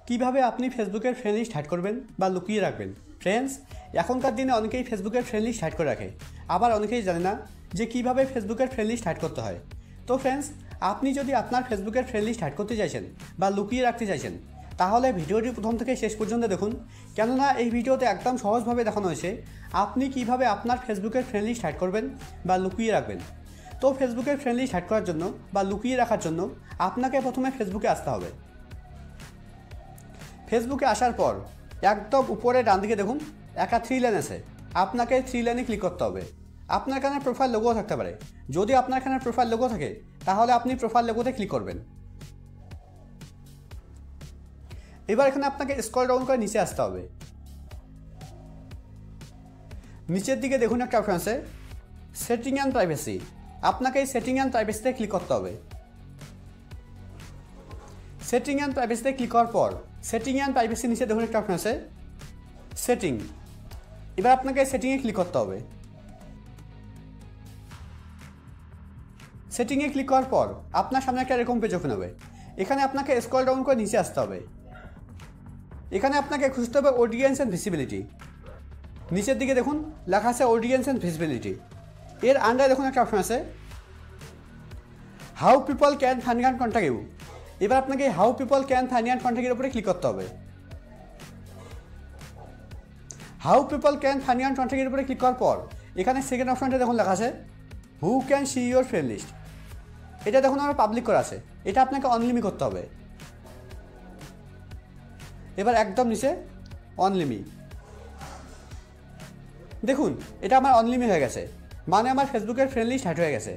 কিভাবে আপনি ফেসবুকের ফ্রেন্ড লিস্ট হাইড করবেন বা লুকিয়ে রাখবেন। ফ্রেন্ডস, এখনকার দিনে অনেকেই ফেসবুকের ফ্রেন্ড লিস্ট হাইড করে রাখে, আবার অনেকেই জানে না যে কিভাবে ফেসবুকের ফ্রেন্ড লিস্ট হাইড করতে হয়। তো ফ্রেন্ডস, আপনি যদি আপনার ফেসবুকের ফ্রেন্ড লিস্ট হাইড করতে চাইছেন বা লুকিয়ে রাখতে চাইছেন, তাহলে ভিডিওটি প্রথম থেকে শেষ পর্যন্ত দেখুন, কেননা এই ভিডিওতে একদম সহজভাবে দেখানো হয়েছে আপনি কিভাবে আপনার ফেসবুকের ফ্রেন্ড লিস্ট হাইড করবেন বা লুকিয়ে রাখবেন। তো ফেসবুকের ফ্রেন্ড লিস্ট হাইড করার জন্য বা লুকিয়ে রাখার জন্য আপনাকে প্রথমে ফেসবুকে আসতে হবে। ফেসবুকে আসার পর একদম উপরে ডান দিকে দেখুন একটা 3 লাইন আছে, আপনাকে 3 লাইনে ক্লিক করতে হবে। আপনার এখানে প্রোফাইল লোগো থাকতে পারে, যদি আপনার এখানে প্রোফাইল লোগো থাকে তাহলে আপনি প্রোফাইল লোগোতে ক্লিক করবেন। এবার এখানে আপনাকে স্ক্রল ডাউন করে নিচে আসতে হবে। নিচের দিকে দেখুন একটা অপশন আছে সেটিং অ্যান্ড প্রাইভেসি, আপনাকে এই সেটিং অ্যান্ড প্রাইভেসিতে ক্লিক করতে হবে। সেটিং অ্যান্ড প্রাইভেসিতে ক্লিক করার পর সেটিং অ্যান্ড প্রাইভেসি নিচে দেখুন একটা অপশন আছে সেটিং, এবার আপনাকে সেটিংয়ে ক্লিক করতে হবে। সেটিংয়ে ক্লিক করার পর আপনার সামনে একটা এরকম পেজ ওপেন হবে। এখানে আপনাকে স্ক্রল ডাউন করে নিচে আসতে হবে। এখানে আপনাকে খুঁজতে হবে অডিয়েন্স অ্যান্ড ভিজিবিলিটি। নিচের দিকে দেখুন লেখা আছে অডিয়েন্স অ্যান্ড ভিজিবিলিটি, এর আন্ডারে দেখুন একটা অপশন আছে how people can find and contact you. এবার আপনাকে how people can find and contact এর উপরে ক্লিক করতে হবে। How people can find and contact এর উপরে ক্লিক করার পর এখানে সেকেন্ড অপশনটা দেখুন লেখা আছে who can see your friend list. এটা দেখুন আমার পাবলিক করা আছে, এটা আপনাকে অনলিমি করতে হবে। এবার একদম নিচে অনলিমি, দেখুন এটা আমার অনলিমি হয়ে গেছে, মানে আমার ফেসবুকের ফ্রেন্ড লিস্ট হাইড হয়ে গেছে।